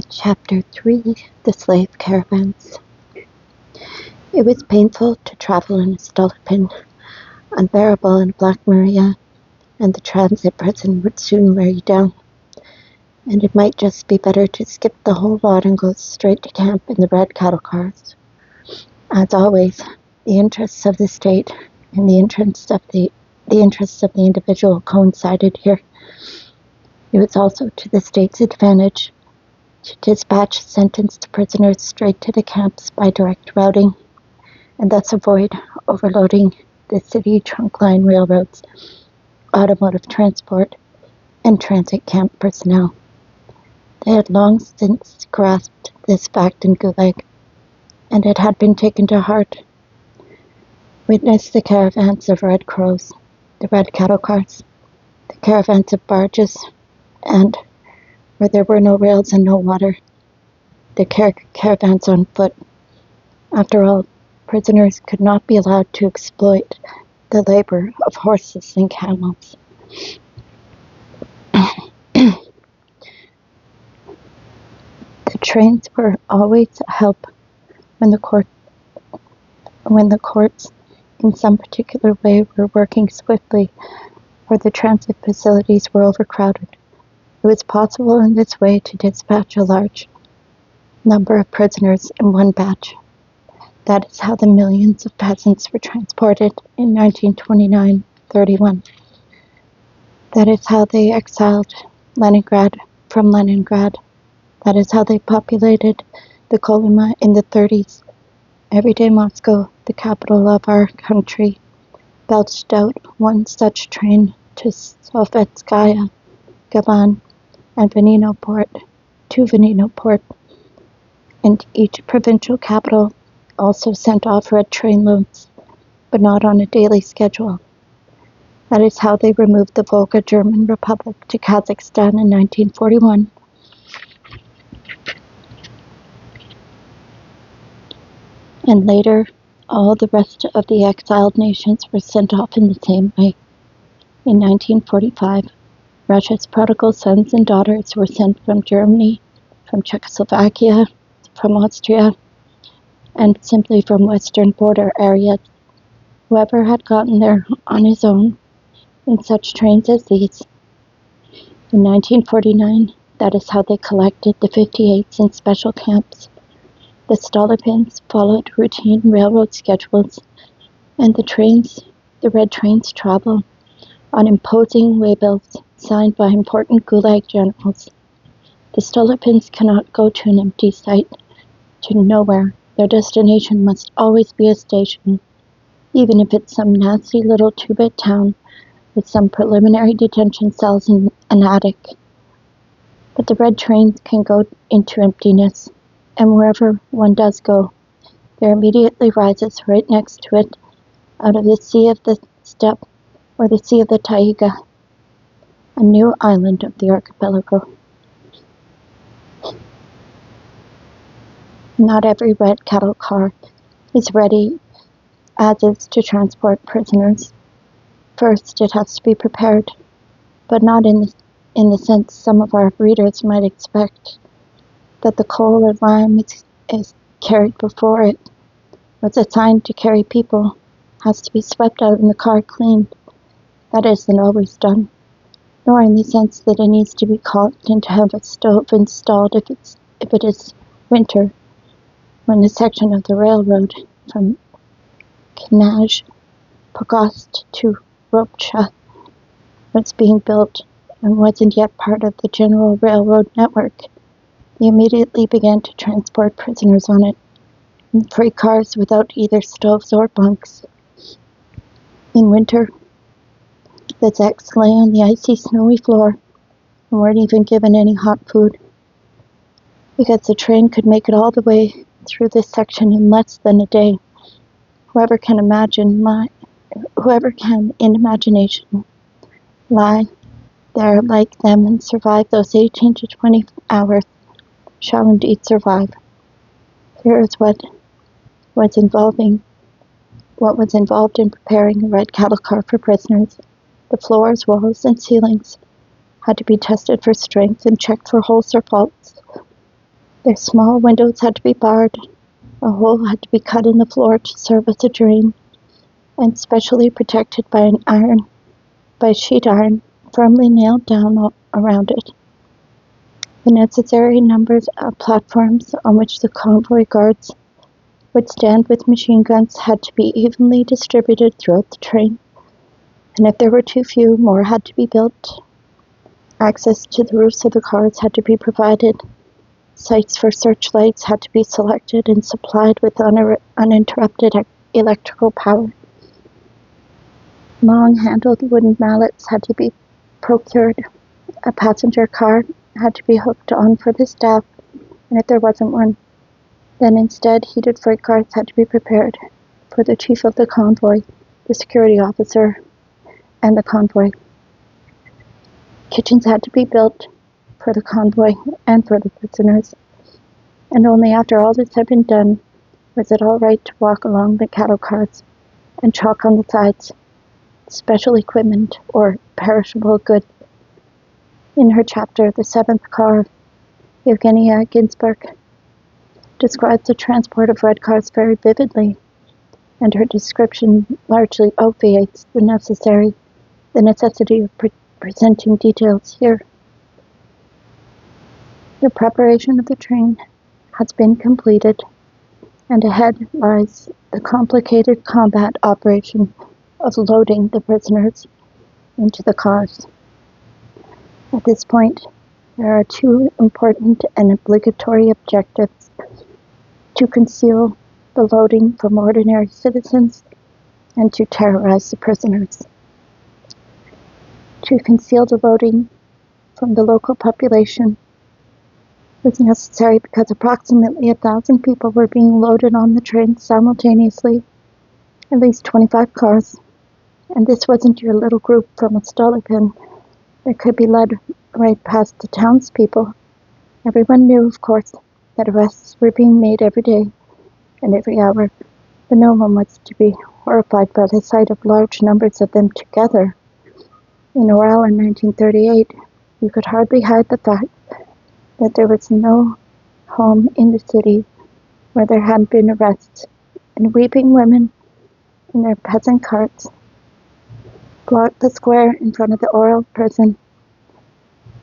Chapter 3, The Slave Caravans. It was painful to travel in a stolopin, unbearable in Black Maria, and the transit prison would soon wear you down. And it might just be better to skip the whole lot and go straight to camp in the red cattle cars. As always, the interests of the state and the interests of the individual coincided here. It was also to the state's advantage to dispatch sentenced prisoners straight to the camps by direct routing, and thus avoid overloading the city trunk line railroads, automotive transport, and transit camp personnel. They had long since grasped this fact in GULag, and it had been taken to heart. Witness the caravans of red crows, the red cattle cars, the caravans of barges, and, where there were no rails and no water, the caravans on foot. After all, prisoners could not be allowed to exploit the labor of horses and camels. The trains were always a help when the courts in some particular way were working swiftly, or the transit facilities were overcrowded. It was possible in this way to dispatch a large number of prisoners in one batch. That is how the millions of peasants were transported in 1929-31. That is how they exiled Leningrad from Leningrad. That is how they populated the Kolyma in the 30s. Every day Moscow, the capital of our country, belched out one such train to Sovetskaya, Galan, and to Venino Port, and each provincial capital also sent off red train loads, but not on a daily schedule. That is how they removed the Volga German Republic to Kazakhstan in 1941. And later, all the rest of the exiled nations were sent off in the same way. In 1945, Russia's prodigal sons and daughters were sent from Germany, from Czechoslovakia, from Austria, and simply from western border areas. Whoever had gotten there on his own in such trains as these. In 1949, that is how they collected the 58s in special camps. The stolopins followed routine railroad schedules, and the red trains travel on imposing waybills signed by important GULag generals. The stolopins cannot go to an empty site, to nowhere. Their destination must always be a station, even if it's some nasty little two-bit town with some preliminary detention cells in an attic. But the red trains can go into emptiness, and wherever one does go, there immediately rises right next to it, out of the sea of the steppe or the sea of the taiga, a new island of the archipelago. Not every red cattle car is ready as is to transport prisoners. First, it has to be prepared, but not in the sense some of our readers might expect, that the coal or lime is carried before it was assigned to carry people, has to be swept out in the car cleaned. That isn't always done, nor in the sense that it needs to be caulked and to have a stove installed if it is winter, when the section of the railroad from Knazh Pogost to Ropcha was being built and wasn't yet part of the general railroad network. They immediately began to transport prisoners on it, in freight cars without either stoves or bunks. In winter, the Zeks lay on the icy, snowy floor and weren't even given any hot food, because the train could make it all the way through this section in less than a day. Whoever can in imagination lie there like them and survive those 18 to 20 hours shall indeed survive. Here is what was involved in preparing a red cattle car for prisoners. The floors, walls, and ceilings had to be tested for strength and checked for holes or faults. Their small windows had to be barred, a hole had to be cut in the floor to serve as a drain, and specially protected by sheet iron firmly nailed down around it. The necessary numbers of platforms on which the convoy guards would stand with machine guns had to be evenly distributed throughout the train, and if there were too few, more had to be built. Access to the roofs of the cars had to be provided. Sites for searchlights had to be selected and supplied with uninterrupted electrical power. Long-handled wooden mallets had to be procured. A passenger car had to be hooked on for the staff, and if there wasn't one, then instead heated freight cars had to be prepared for the chief of the convoy, the security officer, and the convoy. Kitchens had to be built for the convoy and for the prisoners, and only after all this had been done was it all right to walk along the cattle cars and chalk on the sides special equipment or perishable goods. In her chapter, The Seventh Car, Yevgenia Ginsburg describes the transport of red cars very vividly, and her description largely obviates the necessity of presenting details here. The preparation of the train has been completed, and ahead lies the complicated combat operation of loading the prisoners into the cars. At this point, there are two important and obligatory objectives: to conceal the loading from ordinary citizens and to terrorize the prisoners. To conceal the loading from the local population was necessary because approximately 1,000 people were being loaded on the train simultaneously, at least 25 cars, and this wasn't your little group from Stolypin that could be led right past the townspeople. Everyone knew, of course, that arrests were being made every day and every hour, but no one was to be horrified by the sight of large numbers of them together. In Orel in 1938, you could hardly hide the fact that there was no home in the city where there hadn't been arrests, and weeping women in their peasant carts blocked the square in front of the Orel prison,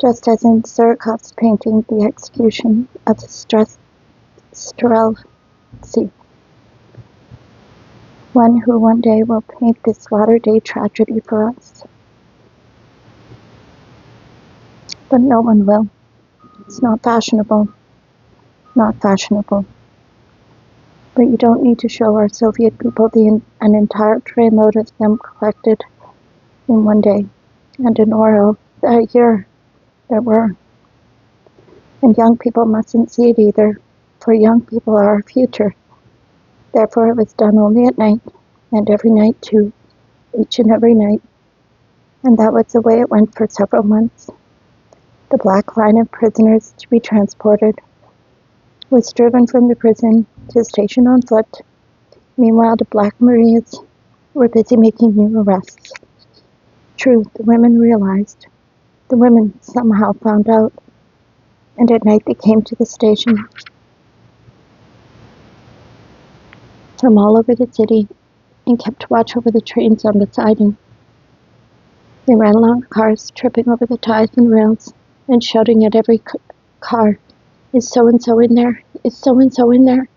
just as in Surikoff's painting The Execution of the Streltsy, one who one day will paint this latter-day tragedy for us. But no one will. It's not fashionable. Not fashionable. But you don't need to show our Soviet people an entire trainload of them collected in one day. And in Orel, that year, there were. And young people mustn't see it either, for young people are our future. Therefore it was done only at night, and every night too, each and every night. And that was the way it went for several months. The black line of prisoners to be transported was driven from the prison to the station on foot. Meanwhile, the Black Marias were busy making new arrests. True, the women realized. The women somehow found out. And at night they came to the station from all over the city and kept watch over the trains on the siding. They ran along the cars, tripping over the ties and rails, and shouting at every car, "Is so-and-so in there? Is so-and-so in there?"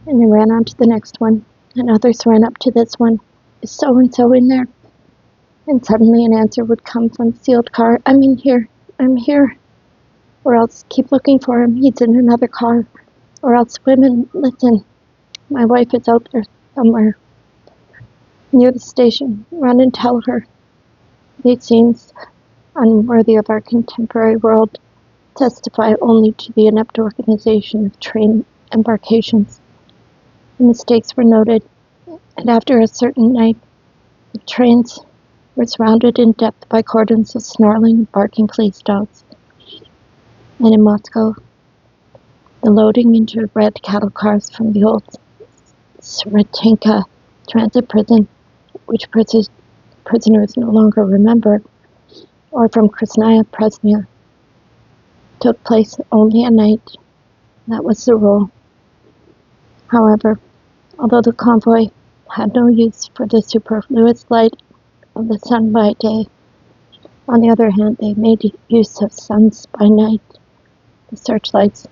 And they ran on to the next one, and others ran up to this one, "Is so-and-so in there?" And suddenly an answer would come from the sealed car, "I'm in here, I'm here." Or else, "Keep looking for him, he's in another car." Or else, "Women, listen, my wife is out there somewhere near the station, run and tell her." These scenes, unworthy of our contemporary world, testify only to the inept organization of train embarkations. The mistakes were noted, and after a certain night, the trains were surrounded in depth by cordons of snarling, barking police dogs. And in Moscow, the loading into red cattle cars from the old Sretenka transit prison, which prisoners no longer remember, or from Krasnaya Presnya, took place only at night, That was the rule. However, although the convoy had no use for the superfluous light of the sun by day, on the other hand, they made use of suns by night, the searchlights.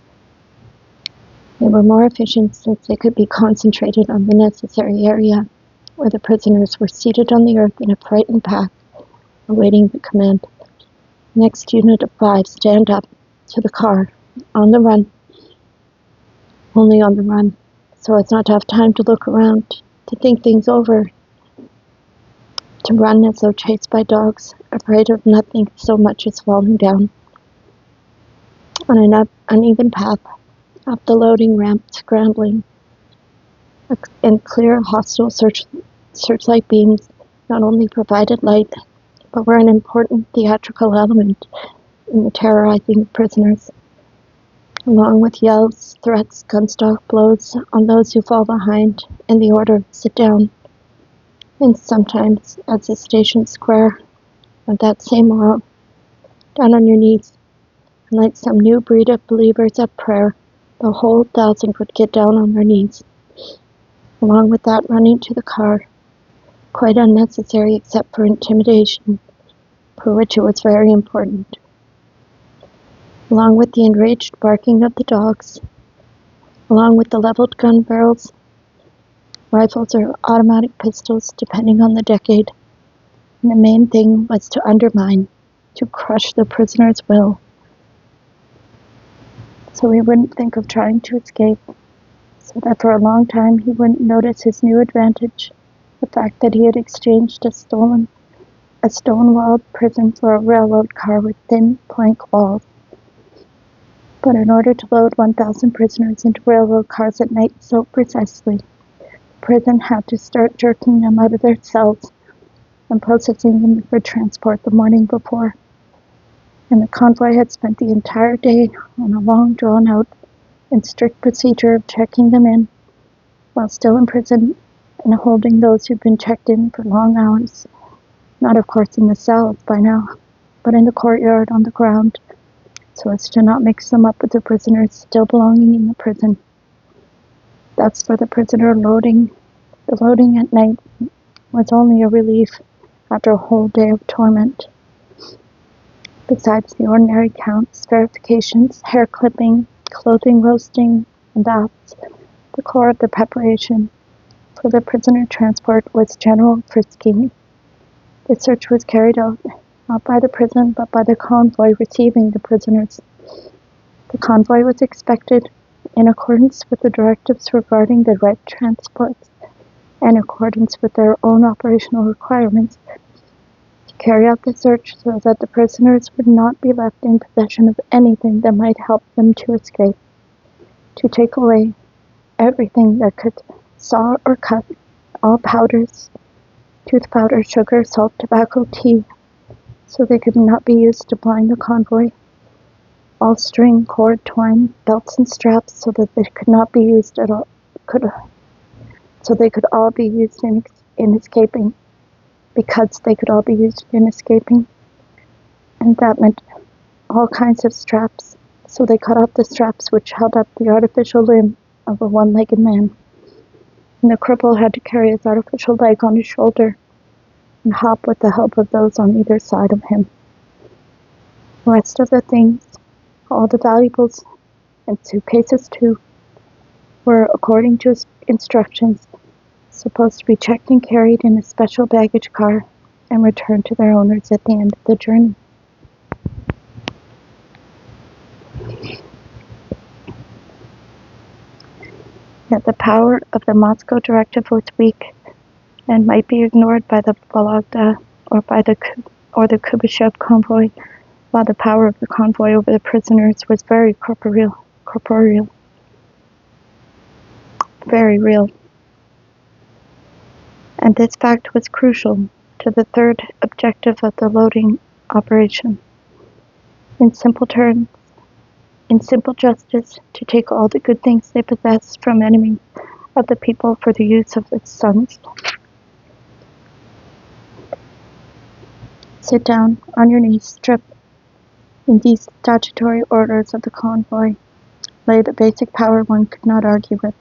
They were more efficient since they could be concentrated on the necessary area, where the prisoners were seated on the earth in a frightened pack, awaiting the command. Next unit of 5, stand up, to the car, on the run, only on the run, so as not to have time to look around, to think things over, to run as though chased by dogs, afraid of nothing so much as falling down. On an uneven path, up the loading ramp, scrambling, and clear hostile searchlight beams not only provided light, but were an important theatrical element in the terrorizing of prisoners, along with yells, threats, gunstock blows on those who fall behind, and the order, sit down. And sometimes, at the station square, of that same mile, down on your knees, and like some new breed of believers at prayer, the whole 1,000 would get down on their knees. Along with that, running to the car, quite unnecessary except for intimidation, for which it was very important. Along with the enraged barking of the dogs, along with the leveled gun barrels, rifles or automatic pistols, depending on the decade. And the main thing was to undermine, to crush the prisoner's will, so he wouldn't think of trying to escape, so that for a long time he wouldn't notice his new advantage, the fact that he had exchanged a stone-walled prison for a railroad car with thin plank walls. But in order to load 1,000 prisoners into railroad cars at night so precisely, the prison had to start jerking them out of their cells and processing them for transport the morning before. And the convoy had spent the entire day on a long drawn-out and strict procedure of checking them in, while still in prison, and holding those who'd been checked in for long hours, not of course in the cells by now, but in the courtyard on the ground, so as to not mix them up with the prisoners still belonging in the prison. Thus for the prisoner the loading at night was only a relief after a whole day of torment. Besides the ordinary counts, verifications, hair clipping, clothing roasting, and baths, the core of the preparation for the prisoner transport was general frisking. The search was carried out not by the prison, but by the convoy receiving the prisoners. The convoy was expected, in accordance with the directives regarding the right transports, and in accordance with their own operational requirements, to carry out the search so that the prisoners would not be left in possession of anything that might help them to escape, to take away everything that could saw or cut, all powders, tooth powder, sugar, salt, tobacco, tea, so they could not be used to blind the convoy, all string, cord, twine, belts, and straps, so that they could not be used at all, so they could all be used in escaping, because they could all be used in escaping, and that meant all kinds of straps, so they cut off the straps which held up the artificial limb of a one-legged man, and the cripple had to carry his artificial leg on his shoulder, and hop with the help of those on either side of him. The rest of the things, all the valuables, and suitcases too, were, according to instructions, supposed to be checked and carried in a special baggage car and returned to their owners at the end of the journey. Yet the power of the Moscow directive was weak, and might be ignored by the Vologda or the Kubyshev convoy, while the power of the convoy over the prisoners was very corporeal, very real. And this fact was crucial to the third objective of the loading operation. In simple terms, in simple justice, to take all the good things they possess from enemies of the people for the use of its sons. Sit down, on your knees, strip, in these statutory orders of the convoy, lay the basic power one could not argue with.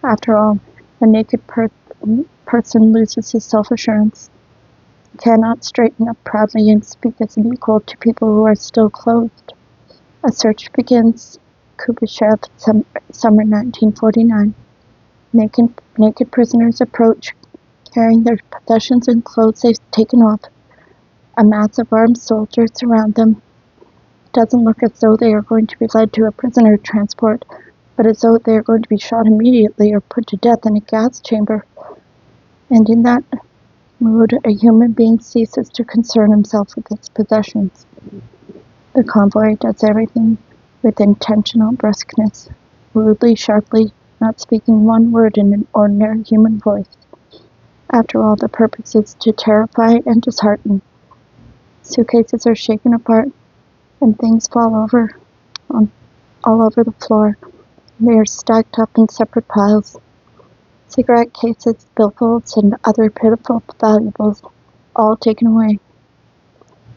After all, a naked person loses his self-assurance, cannot straighten up proudly and speak as an equal to people who are still clothed. A search begins. Kubyshev, summer 1949. Naked prisoners approach, carrying their possessions and clothes they've taken off. A mass of armed soldiers surround them. It doesn't look as though they are going to be led to a prisoner transport, but as though they are going to be shot immediately or put to death in a gas chamber. And in that mood, a human being ceases to concern himself with its possessions. The convoy does everything with intentional brusqueness, rudely, sharply, not speaking one word in an ordinary human voice. After all, the purpose is to terrify and dishearten. Suitcases are shaken apart, and things fall all over the floor. They are stacked up in separate piles. Cigarette cases, billfolds, and other pitiful valuables, all taken away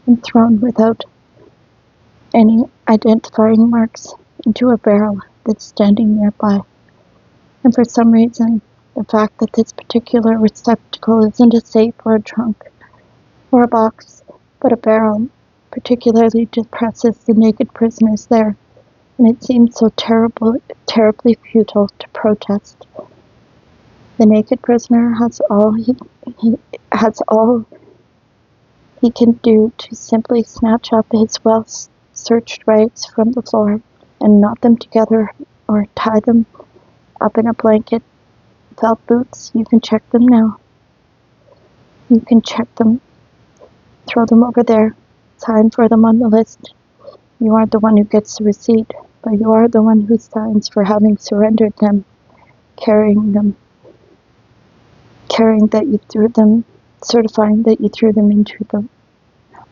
and thrown without any identifying marks into a barrel that's standing nearby. And for some reason, the fact that this particular receptacle isn't a safe or a trunk or a box, but a barrel, particularly depresses the naked prisoners there, and it seems so terribly futile to protest. The naked prisoner has all he can do to simply snatch up his well-searched rags from the floor and knot them together or tie them up in a blanket. Felt boots, you can check them now. You can check them. Throw them over there. Sign for them on the list. You aren't the one who gets the receipt, but you are the one who signs for having surrendered them, carrying that you threw them, certifying that you threw them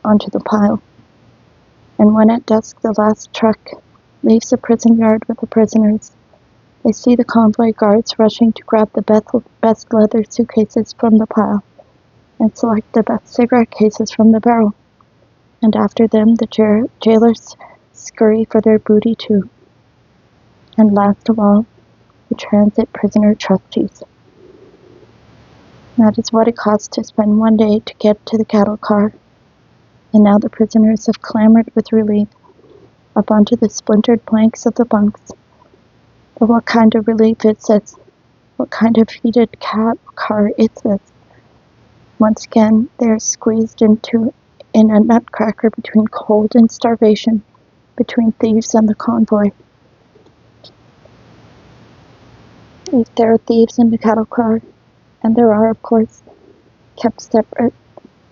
onto the pile. And when at dusk the last truck leaves the prison yard with the prisoners, they see the convoy guards rushing to grab the best leather suitcases from the pile and select the best cigarette cases from the barrel. And after them, the jailers scurry for their booty too. And last of all, the transit prisoner trustees. That is what it costs to spend one day to get to the cattle car. And now the prisoners have clambered with relief up onto the splintered planks of the bunks. But what kind of relief is this? What kind of heated car is this? Once again, they are squeezed in a nutcracker between cold and starvation, between thieves and the convoy. If there are thieves in the cattle car, and there are, of course,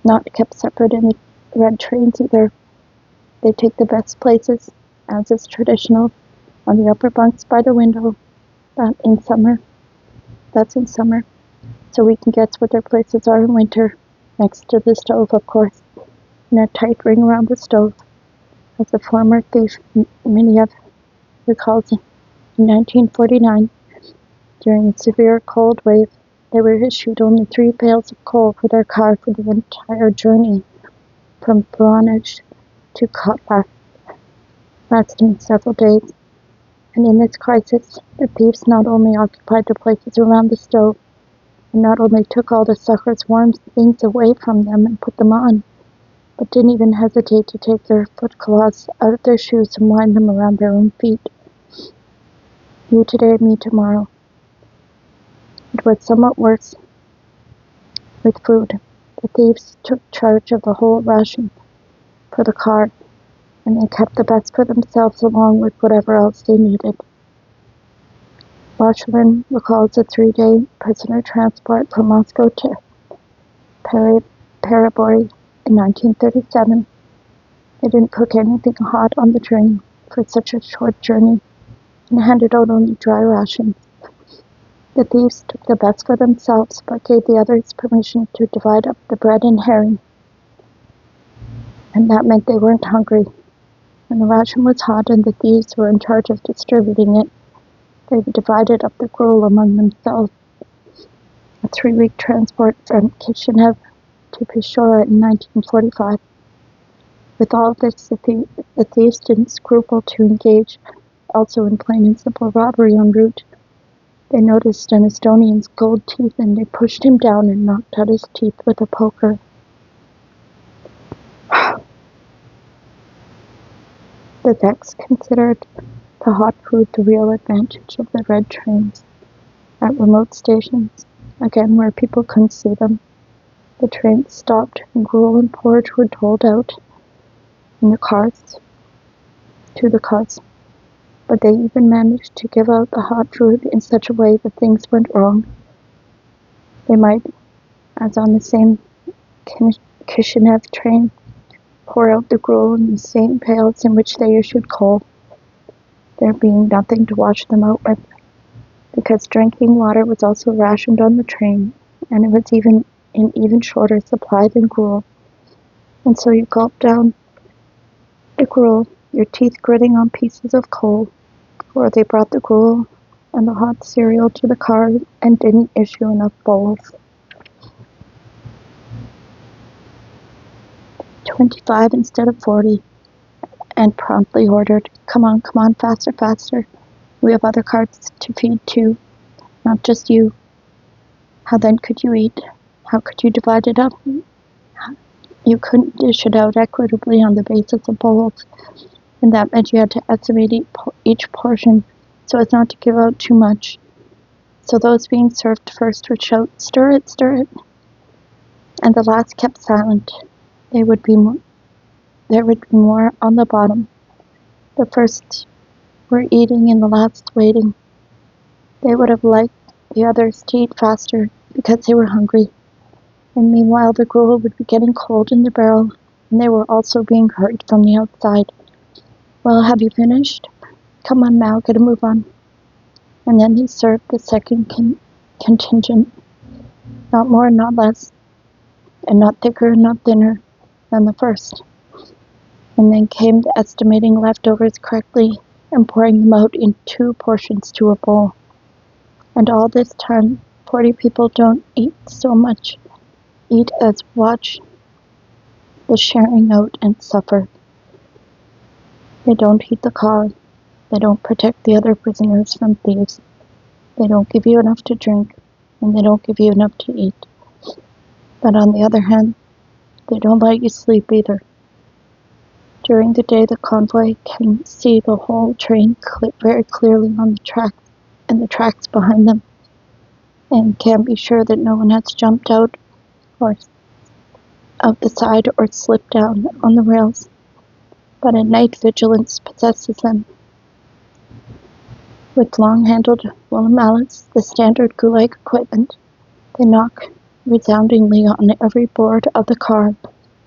not kept separate in the red trains either, they take the best places, as is traditional, on the upper bunks by the window. That's in summer, so we can guess what their places are in winter, next to the stove, of course, in a tight ring around the stove. As the former thief Miniev recalls, in 1949, during a severe cold wave, they were issued only 3 bales of coal for their car for the entire journey from Voronezh to Kotlas, lasting several days. And in this crisis, the thieves not only occupied the places around the stove, and not only took all the suckers' warm things away from them and put them on, but didn't even hesitate to take their foot cloths out of their shoes and wind them around their own feet. You today, me tomorrow. It was somewhat worse with food. The thieves took charge of the whole ration for the car, and they kept the best for themselves along with whatever else they needed. Bolshevik recalls a 3-day prisoner transport from Moscow to Parabory in 1937. They didn't cook anything hot on the train for such a short journey and handed out only dry rations. The thieves took the best for themselves, but gave the others permission to divide up the bread and herring. And that meant they weren't hungry. When the ration was hot and the thieves were in charge of distributing it, they divided up the gruel among themselves. A 3-week transport from Kishinev to Peshora in 1945. With all this, the thieves didn't scruple to engage also in plain and simple robbery en route. They noticed an Estonian's gold teeth, and they pushed him down and knocked out his teeth with a poker. The Czechs considered the hot food the real advantage of the red trains. At remote stations, again where people couldn't see them, the trains stopped and gruel and porridge were doled out in the cars, to the cars. But they even managed to give out the hot food in such a way that things went wrong. They might, as on the same Kishinev train, pour out the gruel in the same pails in which they issued coal, there being nothing to wash them out with, because drinking water was also rationed on the train, and it was in even shorter supply than gruel. And so you gulped down the gruel, your teeth gritting on pieces of coal, or they brought the gruel and the hot cereal to the car and didn't issue enough bowls. 25 instead of 40, and promptly ordered, come on, faster, faster. We have other carts to feed too, not just you. How then could you eat? How could you divide it up? You couldn't dish it out equitably on the basis of bowls, and that meant you had to estimate each portion so as not to give out too much. So those being served first would shout, stir it, and the last kept silent. There would be more on the bottom. The first were eating and the last waiting. They would have liked the others to eat faster because they were hungry, and meanwhile the gruel would be getting cold in the barrel, and they were also being hurried from the outside. Well, have you finished? Come on now, get a move on. And then he served the second contingent, not more, not less, and not thicker, not thinner than the first. And then came the estimating leftovers correctly and pouring them out in 2 portions to a bowl. And all this time, 40 people don't eat as watch the sharing out and suffer. They don't heat the car. They don't protect the other prisoners from thieves. They don't give you enough to drink, and they don't give you enough to eat. But on the other hand, they don't let you sleep either. During the day, the convoy can see the whole train very clearly on the tracks and the tracks behind them, and can be sure that no one has jumped out or out the side or slipped down on the rails. But at night, vigilance possesses them. With long-handled woolen mallets, the standard GULag equipment, they knock resoundingly on every board of the car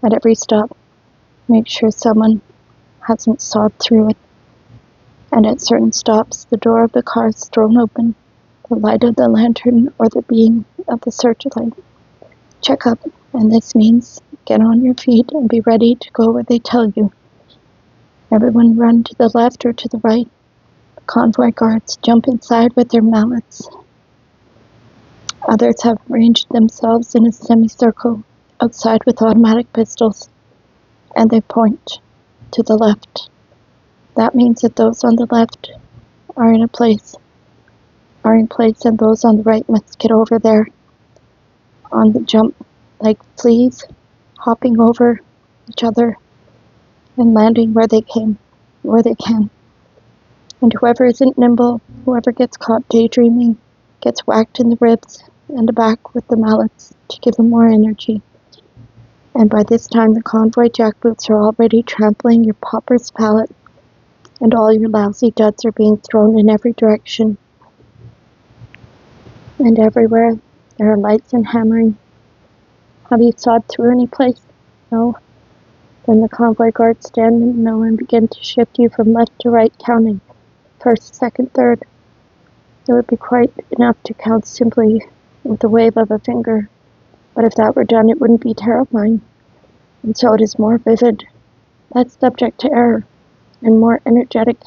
at every stop, make sure someone hasn't sawed through it. And at certain stops, the door of the car is thrown open, the light of the lantern or the beam of the searchlight. Check up, and this means get on your feet and be ready to go where they tell you. Everyone run to the left or to the right. The convoy guards jump inside with their mallets. Others have ranged themselves in a semicircle outside with automatic pistols, and they point to the left. That means that those on the left are in place, and those on the right must get over there on the jump like fleas, hopping over each other and landing where they can. And whoever isn't nimble, whoever gets caught daydreaming, gets whacked in the ribs and the back with the mallets to give them more energy. And by this time the convoy jackboots are already trampling your pauper's pallet, and all your lousy duds are being thrown in every direction. And everywhere there are lights and hammering. Have you sawed through any place? No? Then the convoy guards stand in the middle and begin to shift you from left to right, counting. First, second, third. It would be quite enough to count simply with a wave of a finger, but if that were done, it wouldn't be terrifying. And so it is more vivid, less subject to error, and more energetic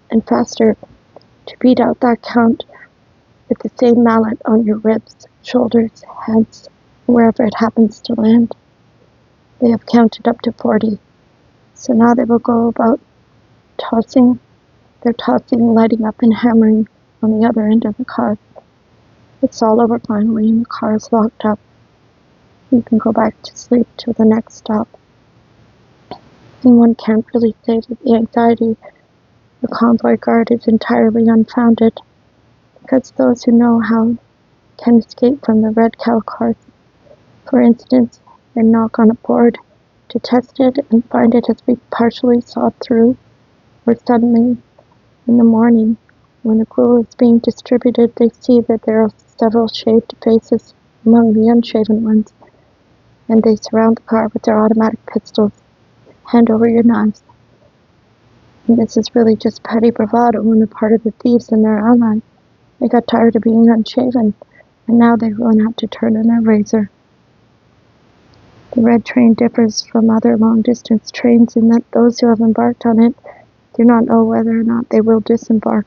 and faster to beat out that count with the same mallet on your ribs, shoulders, heads, wherever it happens to land. They have counted up to 40, so now they will go about tossing They're tossing, lighting up, and hammering on the other end of the car. It's all over finally, and the car is locked up. You can go back to sleep till the next stop. And one can't really say that the anxiety of the convoy guard is entirely unfounded, because those who know how can escape from the red cow cars, for instance, and knock on a board to test it and find it has been partially sawed through, or suddenly, in the morning, when the gruel is being distributed, they see that there are several shaved faces among the unshaven ones, and they surround the car with their automatic pistols. Hand over your knives. And this is really just petty bravado on the part of the thieves and their allies. They got tired of being unshaven, and now they run out to turn in their razor. The red train differs from other long-distance trains in that those who have embarked on it do not know whether or not they will disembark.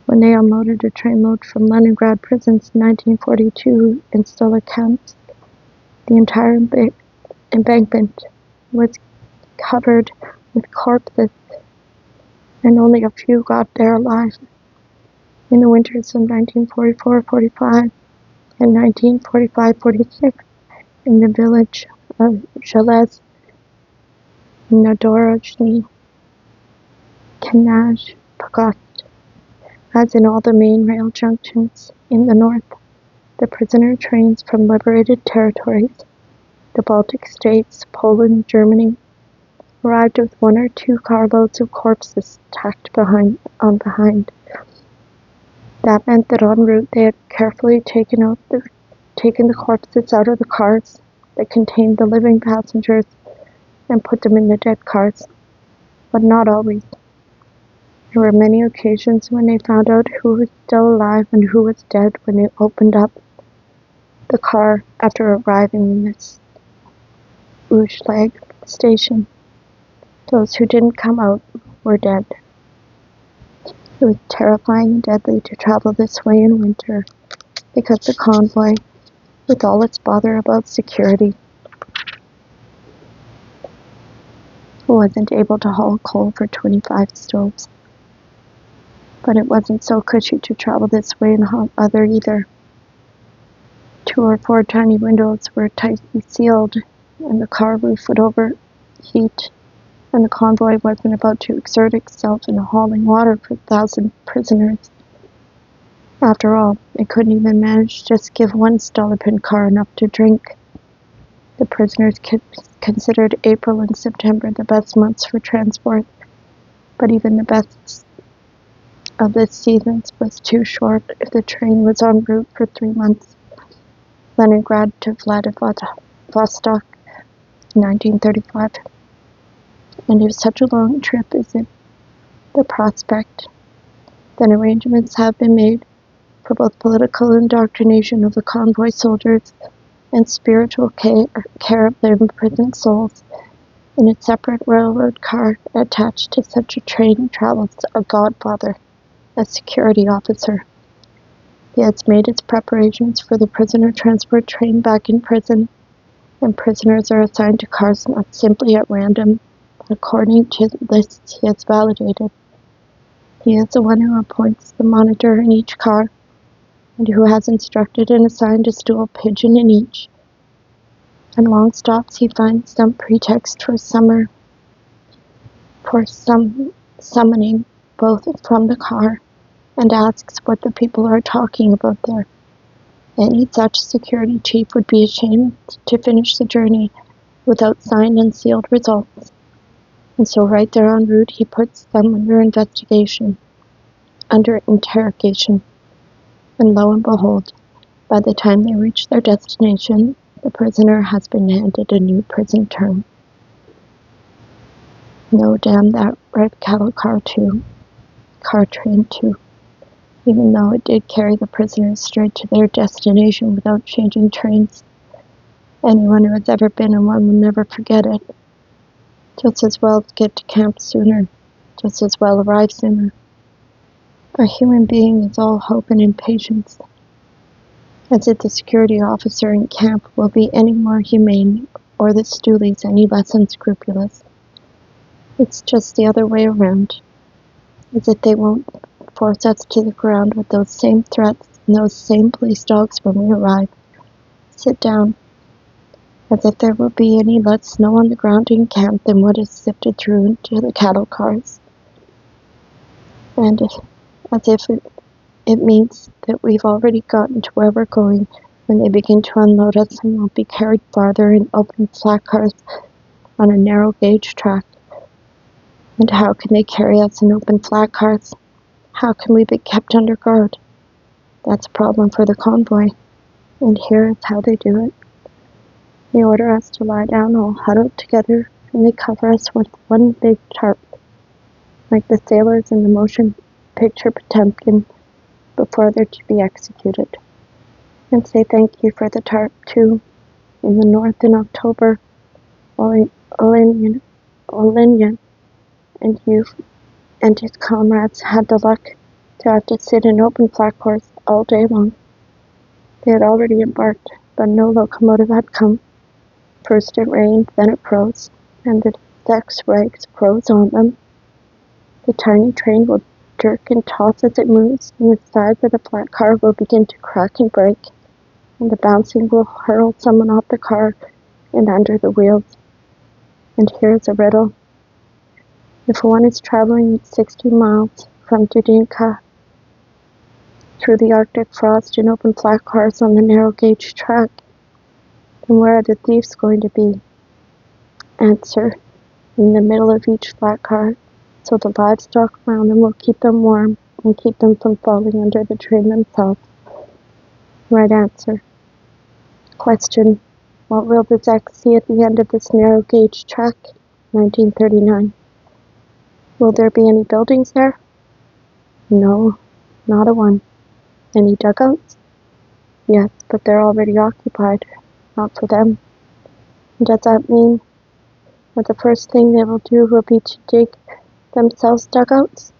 When they unloaded a trainload from Leningrad prisons in 1942 in Solzhenitsyn, the entire embankment was covered with corpses, and only a few got there alive. In the winters of 1944-45 and 1945-46, in the village of GULag Archipelago, as in all the main rail junctions in the north, the prisoner trains from liberated territories, the Baltic states, Poland, Germany, arrived with 1 or 2 carloads of corpses tacked behind. That meant that en route they had carefully taken the corpses out of the cars that contained the living passengers and put them in the dead cars, but not always. There were many occasions when they found out who was still alive and who was dead when they opened up the car after arriving in this GULag station. Those who didn't come out were dead. It was terrifying and deadly to travel this way in winter, because the convoy, with all its bother about security, wasn't able to haul coal for 25 stoves. But it wasn't so cushy to travel this way in hot weather either. 2 or 4 tiny windows were tightly sealed, and the car roof would overheat, and the convoy wasn't about to exert itself in hauling water for 1,000 prisoners. After all, it couldn't even manage to just give one Stolypin car enough to drink. The prisoners considered April and September the best months for transport, but even the best of the seasons was too short if the train was en route for 3 months. Leningrad to Vladivostok in 1935. And if such a long trip isn't the prospect, then arrangements have been made for both political indoctrination of the convoy soldiers and spiritual care of their imprisoned souls. In a separate railroad car attached to such a train travels a godfather, a security officer. He has made his preparations for the prisoner transport train back in prison, and prisoners are assigned to cars not simply at random, but according to lists he has validated. He is the one who appoints the monitor in each car, and who has instructed and assigned a stool pigeon in each. On long stops he finds some pretext for summoning both from the car, and asks what the people are talking about there. Any such security chief would be ashamed to finish the journey without signed and sealed results. And so right there en route he puts them under interrogation. And lo and behold, by the time they reach their destination, the prisoner has been handed a new prison term. No, damn that red cattle car train too. Even though it did carry the prisoners straight to their destination without changing trains. Anyone who has ever been in one will never forget it. Just as well get to camp sooner, just as well arrive sooner. A human being is all hope and impatience. As if the security officer in camp will be any more humane, or the stoolies any less unscrupulous. It's just the other way around. as if they won't force us to the ground with those same threats and those same police dogs when we arrive. Sit down, as if there will be any less snow on the ground in camp than what is sifted through into the cattle cars. And as if it means that we've already gotten to where we're going when they begin to unload us and won't be carried farther in open flat cars on a narrow gauge track. And how can they carry us in open flat cars? How can we be kept under guard? That's a problem for the convoy. And here is how they do it. They order us to lie down all huddled together, and they cover us with one big tarp, like the sailors in the motion picture Potemkin before they're to be executed. And say thank you for the tarp, too. In the north in October, Olenin and his comrades had the luck to have to sit in open flat cars all day long. They had already embarked, but no locomotive had come. First it rained, then it froze, and the deck's rags froze on them. The tiny train will jerk and toss as it moves, and the sides of the flat car will begin to crack and break, and the bouncing will hurl someone off the car and under the wheels. And here's a riddle. If one is traveling at 60 miles from Dudinka through the Arctic frost in open flat cars on the narrow gauge track, then where are the thieves going to be? Answer, in the middle of each flat car, so the livestock around them will keep them warm and keep them from falling under the train themselves. Right answer. Question, what will the Czechs see at the end of this narrow gauge track? 1939. Will there be any buildings there? No, not a one. Any dugouts? Yes, but they're already occupied. Not for them. Does that mean that the first thing they will do will be to dig themselves dugouts?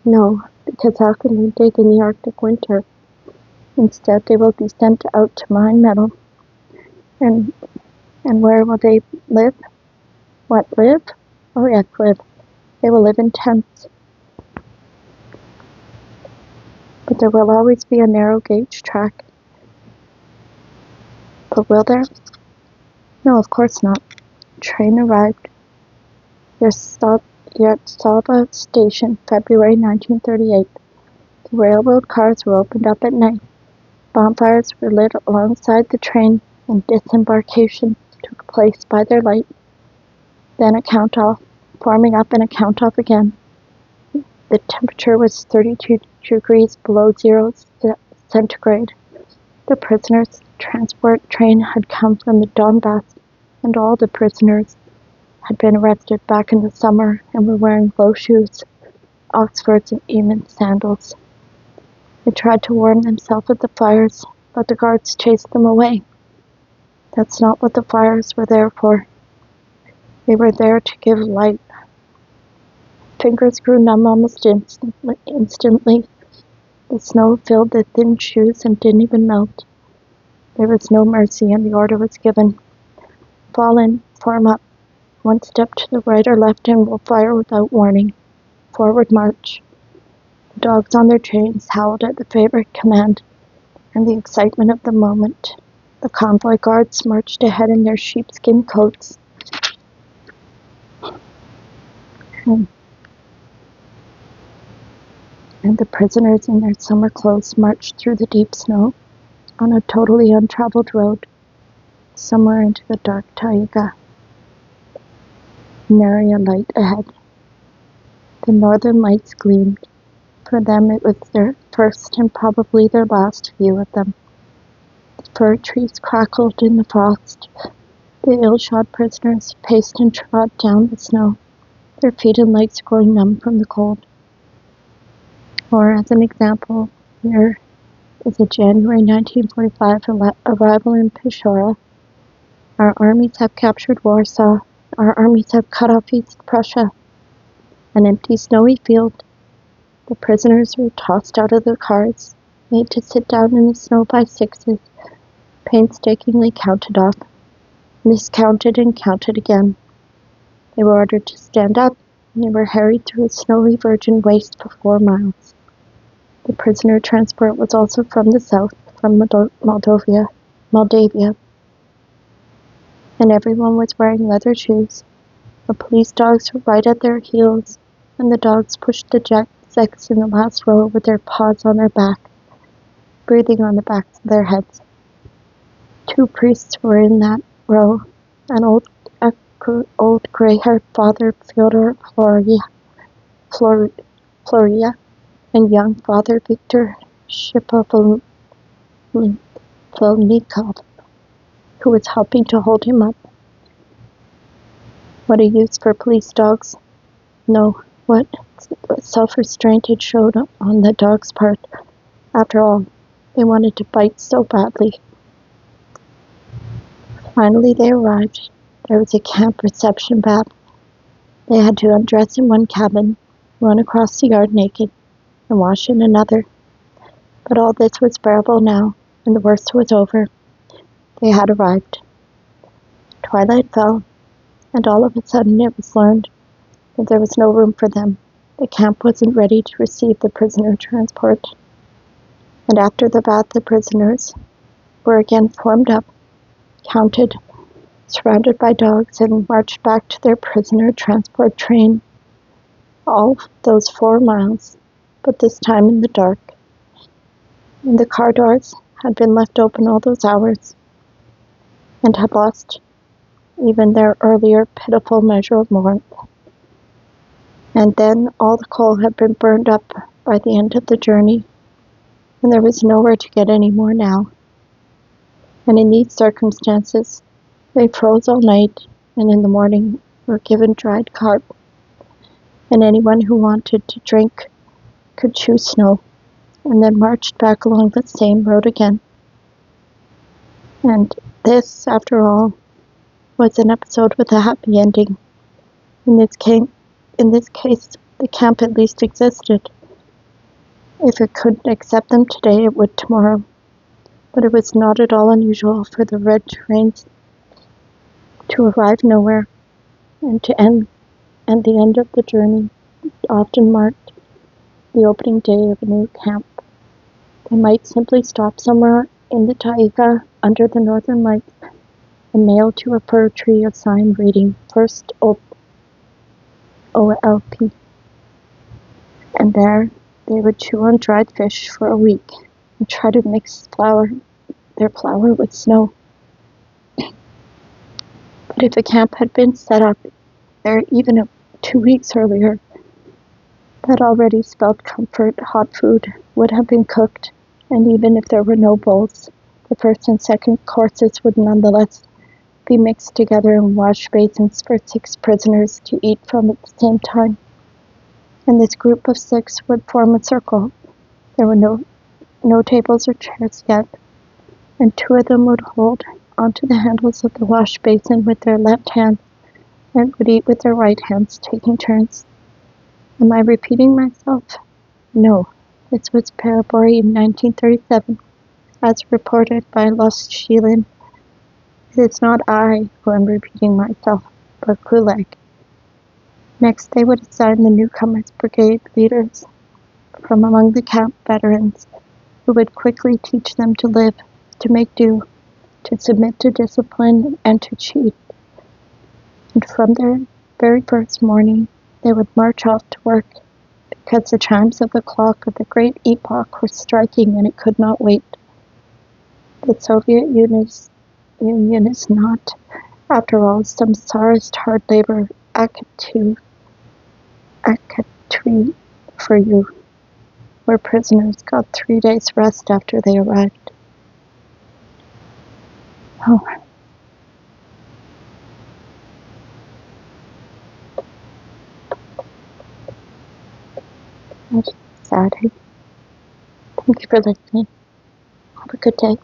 No, because how can they dig in the Arctic winter? Instead, they will be sent out to mine metal. And where will they live? What, live? Oh yes, live. They will live in tents. But there will always be a narrow gauge track. But will there? No, of course not. Train arrived. You're at Salva Station, February 1938. The railroad cars were opened up at night. Bonfires were lit alongside the train, and disembarkation took place by their light. Then a count-off, forming up and a count-off again. The temperature was 32 degrees below 0 centigrade. The prisoners' transport train had come from the Donbass, and all the prisoners had been arrested back in the summer and were wearing low shoes, Oxfords, and even sandals. They tried to warm themselves at the fires, but the guards chased them away. That's not what the fires were there for. They were there to give light. Fingers grew numb almost instantly. The snow filled the thin shoes and didn't even melt. There was no mercy, and the order was given. Fall in, form up. One step to the right or left and we'll fire without warning. Forward march. The dogs on their chains howled at the favorite command and the excitement of the moment. The convoy guards marched ahead in their sheepskin coats. And the prisoners in their summer clothes marched through the deep snow on a totally untraveled road, somewhere into the dark taiga. Nary a light ahead. The northern lights gleamed. For them it was their first and probably their last view of them. The fir trees crackled in the frost. The ill-shod prisoners paced and trod down the snow, their feet and legs growing numb from the cold. Or, as an example, here is a January 1945 arrival in Peshora. Our armies have captured Warsaw. Our armies have cut off East Prussia. An empty snowy field. The prisoners were tossed out of the cars, made to sit down in the snow by sixes, painstakingly counted off, miscounted and counted again. They were ordered to stand up, and they were harried through a snowy virgin waste for 4 miles. The prisoner transport was also from the south, from Moldavia, and everyone was wearing leather shoes. The police dogs were right at their heels, and the dogs pushed the Czechs in the last row with their paws on their back, breathing on the backs of their heads. 2 priests were in that row, an old gray-haired Father Fyodor Floria, and young Father Victor Shipovnikov, who was helping to hold him up. What a use for police dogs. No, what self-restraint it showed on the dogs' part. After all, they wanted to bite so badly. Finally they arrived. There was a camp reception bath. They had to undress in one cabin, run across the yard naked, and wash in another. But all this was bearable now, and the worst was over. They had arrived. Twilight fell, and all of a sudden it was learned that there was no room for them. The camp wasn't ready to receive the prisoner transport. And after the bath, the prisoners were again formed up, counted, surrounded by dogs, and marched back to their prisoner transport train. All those 4 miles, but this time in the dark. And the car doors had been left open all those hours, and had lost even their earlier pitiful measure of warmth. And then all the coal had been burned up by the end of the journey, and there was nowhere to get any more now. And in these circumstances, they froze all night, and in the morning were given dried carp, and anyone who wanted to drink could chew snow, and then marched back along the same road again. And this, after all, was an episode with a happy ending. In this case, the camp at least existed. If it couldn't accept them today, it would tomorrow. But it was not at all unusual for the red trains to arrive nowhere, and the end of the journey often marked the opening day of a new camp. They might simply stop somewhere in the taiga under the northern lights and nail to a fir tree a sign reading "First OLP." And there they would chew on dried fish for a week and try to mix their flour with snow. But if a camp had been set up there even 2 weeks earlier, that already spelled comfort. Hot food would have been cooked, and even if there were no bowls, the first and second courses would nonetheless be mixed together in wash basins for 6 prisoners to eat from at the same time. And this group of 6 would form a circle. There were no tables or chairs yet, and 2 of them would hold onto the handles of the wash basin with their left hand and would eat with their right hands, taking turns. Am I repeating myself? No. This was February 1937, as reported by Loschilin. It is not I who am repeating myself, but GULag. Next, they would assign the newcomers brigade leaders from among the camp veterans, who would quickly teach them to live, to make do, to submit to discipline, and to cheat. And from their very first morning, they would march off to work, because the chimes of the clock of the great epoch were striking and it could not wait. The Soviet Union is not, after all, some czarist hard labor academy for you, where prisoners got 3 days rest after they arrived. Oh. That's sad. Thank you for listening. Have a good day.